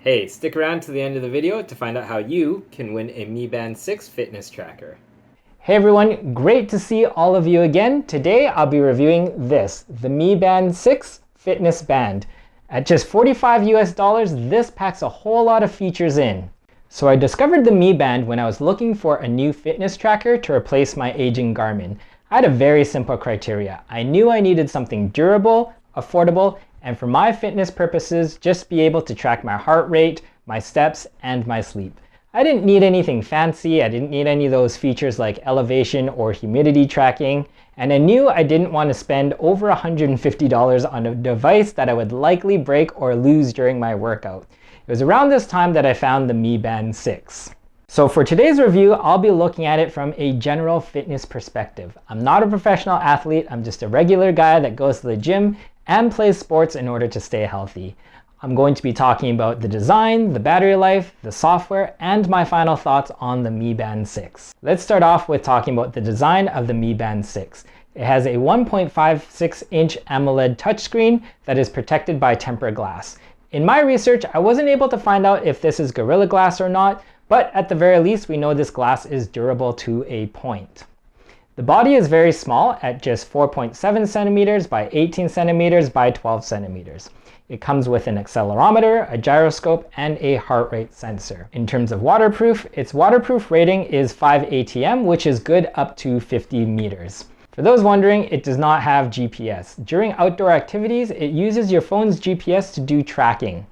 Hey, stick around to the end of the video to find out how you can win a Mi Band 6 fitness tracker. Hey everyone, great to see all of you again. Today I'll be reviewing the Mi Band 6 fitness band. At just $45 US, this packs a whole lot of features in. So I discovered the Mi Band when I was looking for a new fitness tracker to replace my aging Garmin. I had a very simple criteria. I knew I needed something durable, affordable, and for my fitness purposes, just be able to track my heart rate, my steps, and my sleep. I didn't need anything fancy. I didn't need any of those features like elevation or humidity tracking. And I knew I didn't want to spend over $150 on a device that I would likely break or lose during my workout. It was around this time that I found the Mi Band 6. So for today's review, I'll be looking at it from a general fitness perspective. I'm not a professional athlete. I'm just a regular guy that goes to the gym and plays sports in order to stay healthy. I'm going to be talking about the design, the battery life, the software, and my final thoughts on the Mi Band 6. Let's start off with talking about the design of the Mi Band 6. It has a 1.56-inch AMOLED touchscreen that is protected by tempered glass. In my research, I wasn't able to find out if this is Gorilla Glass or not, but at the very least, we know this glass is durable to a point. The body is very small at just 4.7 centimeters by 18 centimeters by 12 centimeters. It comes with an accelerometer, a gyroscope, and a heart rate sensor. In terms of waterproof, its waterproof rating is 5 ATM, which is good up to 50 meters. For those wondering, it does not have GPS. During outdoor activities, it uses your phone's GPS to do tracking.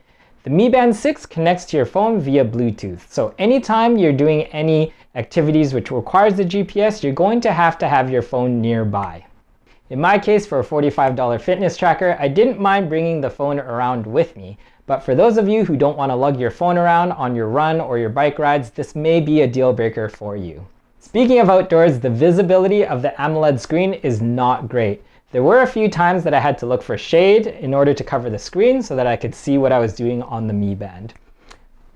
The Mi Band 6 connects to your phone via Bluetooth. So anytime you're doing any activities which requires the GPS, you're going to have your phone nearby. In my case, for a $45 fitness tracker, I didn't mind bringing the phone around with me. But for those of you who don't want to lug your phone around on your run or your bike rides, this may be a deal breaker for you. Speaking of outdoors, the visibility of the AMOLED screen is not great. There were a few times that I had to look for shade in order to cover the screen so that I could see what I was doing on the Mi Band.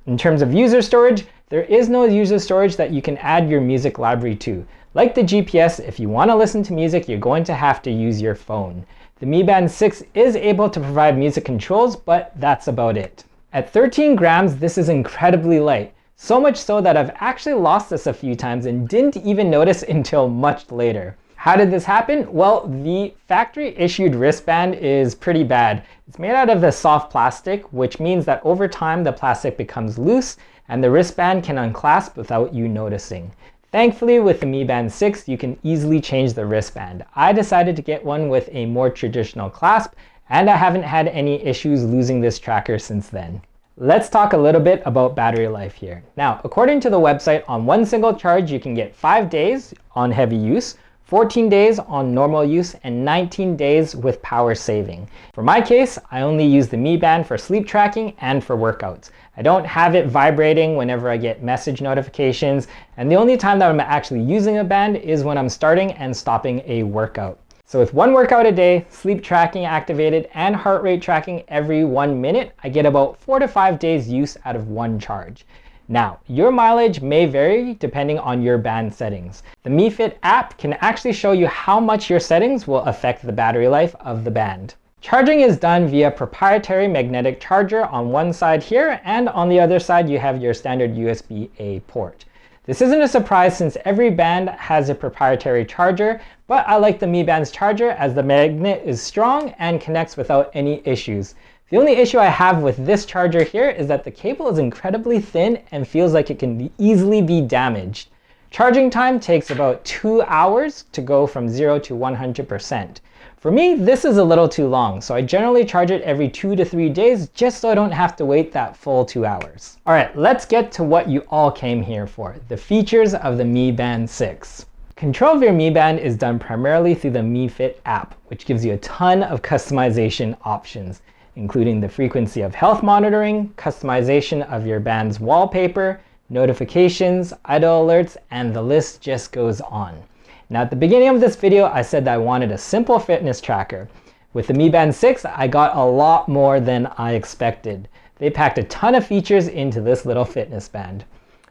In terms of user storage, there is no user storage that you can add your music library to. Like the GPS, if you want to listen to music, you're going to have to use your phone. The Mi Band 6 is able to provide music controls, but that's about it. At 13 grams, this is incredibly light. So much so that I've actually lost this a few times and didn't even notice until much later. How did this happen? Well, the factory issued wristband is pretty bad. It's made out of this soft plastic, which means that over time the plastic becomes loose and the wristband can unclasp without you noticing. Thankfully, with the Mi Band 6, you can easily change the wristband. I decided to get one with a more traditional clasp, and I haven't had any issues losing this tracker since then. Let's talk a little bit about battery life here. Now, according to the website, on one single charge, you can get 5 days on heavy use, 14 days on normal use, and 19 days with power saving. For my case, I only use the Mi Band for sleep tracking and for workouts. I don't have it vibrating whenever I get message notifications, and the only time that I'm actually using a band is when I'm starting and stopping a workout. So with one workout a day, sleep tracking activated, and heart rate tracking every 1 minute, I get about 4 to 5 days use out of one charge. Now, your mileage may vary depending on your band settings. The Mi Fit app can actually show you how much your settings will affect the battery life of the band. Charging is done via proprietary magnetic charger on one side here, and on the other side you have your standard USB-A port. This isn't a surprise since every band has a proprietary charger, but I like the Mi Band's charger as the magnet is strong and connects without any issues. The only issue I have with this charger here is that the cable is incredibly thin and feels like it can easily be damaged. Charging time takes about 2 hours to go from 0 to 100%. For me, this is a little too long, so I generally charge it every 2 to 3 days just so I don't have to wait that full 2 hours. Alright, let's get to what you all came here for, the features of the Mi Band 6. Control of your Mi Band is done primarily through the Mi Fit app, which gives you a ton of customization options, including the frequency of health monitoring, customization of your band's wallpaper, notifications, idle alerts, and the list just goes on. Now at the beginning of this video, I said that I wanted a simple fitness tracker. With the Mi Band 6, I got a lot more than I expected. They packed a ton of features into this little fitness band.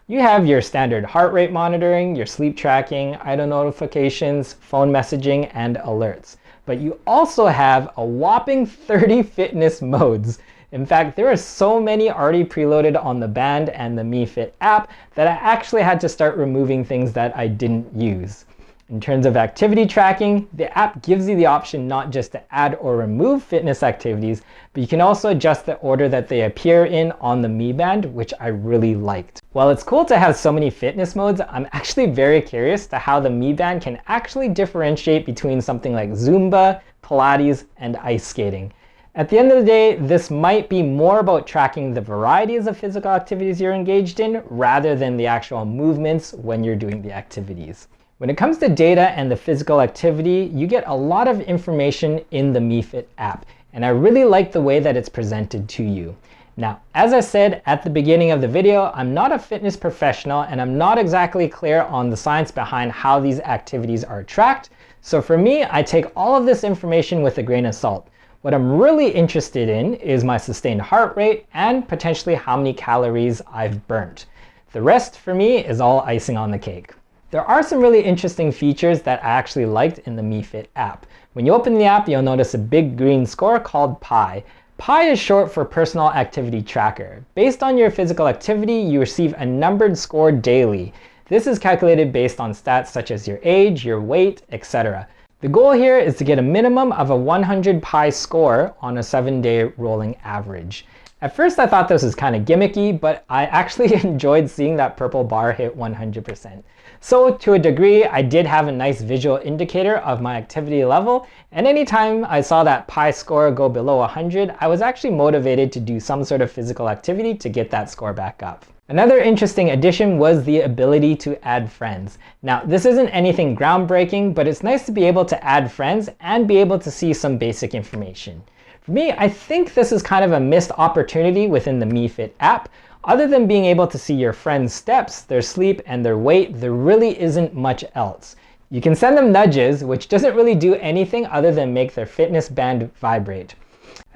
You have your standard heart rate monitoring, your sleep tracking, idle notifications, phone messaging, and alerts. But you also have a whopping 30 fitness modes. In fact, there are so many already preloaded on the Band and the Mi Fit app that I actually had to start removing things that I didn't use. In terms of activity tracking, the app gives you the option not just to add or remove fitness activities, but you can also adjust the order that they appear in on the Mi Band, which I really liked. While it's cool to have so many fitness modes, I'm actually very curious to how the Mi Band can actually differentiate between something like Zumba, Pilates, and ice skating. At the end of the day, this might be more about tracking the varieties of physical activities you're engaged in rather than the actual movements when you're doing the activities. When it comes to data and the physical activity, you get a lot of information in the Mi Fit app, and I really like the way that it's presented to you. Now, as I said at the beginning of the video, I'm not a fitness professional and I'm not exactly clear on the science behind how these activities are tracked. So for me, I take all of this information with a grain of salt. What I'm really interested in is my sustained heart rate and potentially how many calories I've burnt. The rest for me is all icing on the cake. There are some really interesting features that I actually liked in the Mi Fit app. When you open the app, you'll notice a big green score called Pi. Pi is short for Personal Activity Tracker. Based on your physical activity, you receive a numbered score daily. This is calculated based on stats such as your age, your weight, etc. The goal here is to get a minimum of a 100 Pi score on a 7-day rolling average. At first I thought this was kind of gimmicky, but I actually enjoyed seeing that purple bar hit 100%. So to a degree, I did have a nice visual indicator of my activity level, and anytime I saw that Pi score go below 100, I was actually motivated to do some sort of physical activity to get that score back up. Another interesting addition was the ability to add friends. Now, this isn't anything groundbreaking, but it's nice to be able to add friends and be able to see some basic information. For me, I think this is kind of a missed opportunity within the Mi Fit app. Other than being able to see your friends' steps, their sleep, and their weight, there really isn't much else. You can send them nudges, which doesn't really do anything other than make their fitness band vibrate.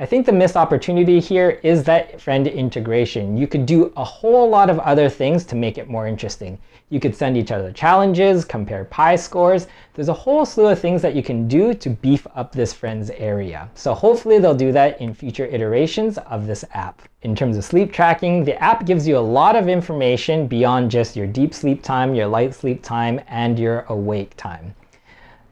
I think the missed opportunity here is that friend integration. You could do a whole lot of other things to make it more interesting. You could send each other challenges, compare Pi scores. There's a whole slew of things that you can do to beef up this friends area. So hopefully they'll do that in future iterations of this app. In terms of sleep tracking, the app gives you a lot of information beyond just your deep sleep time, your light sleep time, and your awake time.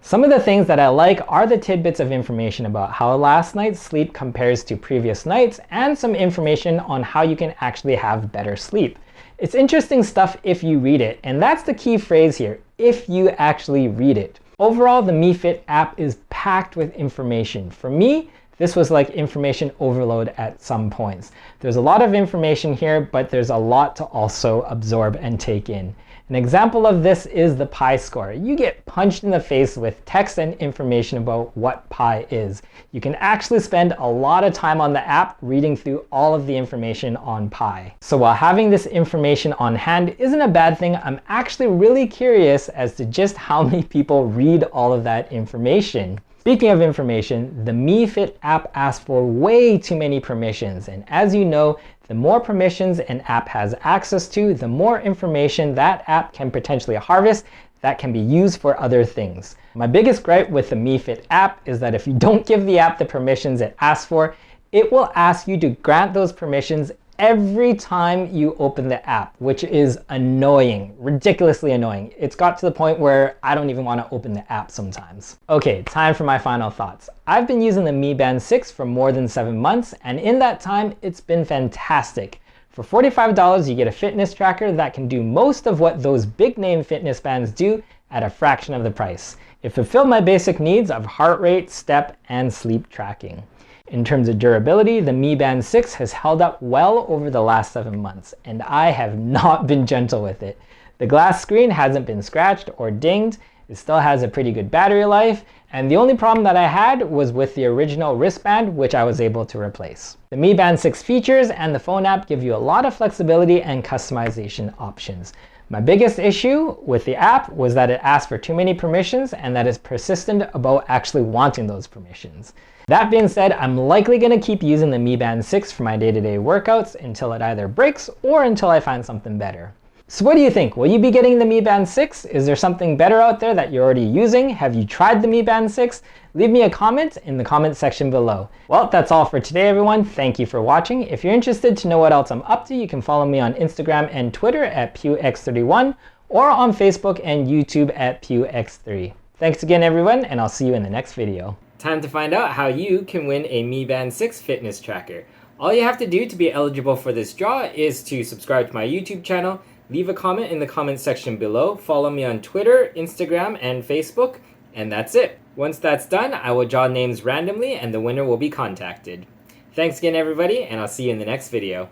Some of the things that I like are the tidbits of information about how last night's sleep compares to previous nights and some information on how you can actually have better sleep. It's interesting stuff if you read it, and that's the key phrase here, if you actually read it. Overall, the Mi Fit app is packed with information. For me, this was like information overload at some points. There's a lot of information here, but there's a lot to also absorb and take in. An example of this is the Pi score. You get punched in the face with text and information about what Pi is. You can actually spend a lot of time on the app reading through all of the information on Pi. So while having this information on hand isn't a bad thing, I'm actually really curious as to just how many people read all of that information. Speaking of information, the Mi Fit app asks for way too many permissions, and as you know, the more permissions an app has access to, the more information that app can potentially harvest that can be used for other things. My biggest gripe with the Mi Fit app is that if you don't give the app the permissions it asks for, it will ask you to grant those permissions every time you open the app, which is annoying, ridiculously annoying. It's got to the point where I don't even want to open the app sometimes. Okay, time for my final thoughts. I've been using the Mi Band 6 for more than 7 months, and in that time, it's been fantastic. For $45, you get a fitness tracker that can do most of what those big name fitness bands do at a fraction of the price. It fulfilled my basic needs of heart rate, step, and sleep tracking. In terms of durability, the Mi Band 6 has held up well over the last 7 months, and I have not been gentle with it. The glass screen hasn't been scratched or dinged, it still has a pretty good battery life, and the only problem that I had was with the original wristband, which I was able to replace. The Mi Band 6 features and the phone app give you a lot of flexibility and customization options. My biggest issue with the app was that it asked for too many permissions and that it's persistent about actually wanting those permissions. That being said, I'm likely going to keep using the Mi Band 6 for my day-to-day workouts until it either breaks or until I find something better. So what do you think? Will you be getting the Mi Band 6? Is there something better out there that you're already using? Have you tried the Mi Band 6? Leave me a comment in the comment section below. Well, that's all for today, everyone. Thank you for watching. If you're interested to know what else I'm up to, you can follow me on Instagram and Twitter at pewx31 or on Facebook and YouTube at pewx3. Thanks again, everyone, and I'll see you in the next video. Time to find out how you can win a Mi Band 6 fitness tracker. All you have to do to be eligible for this draw is to subscribe to my YouTube channel, leave a comment in the comment section below, follow me on Twitter, Instagram, and Facebook, and that's it. Once that's done, I will draw names randomly and the winner will be contacted. Thanks again, everybody, and I'll see you in the next video.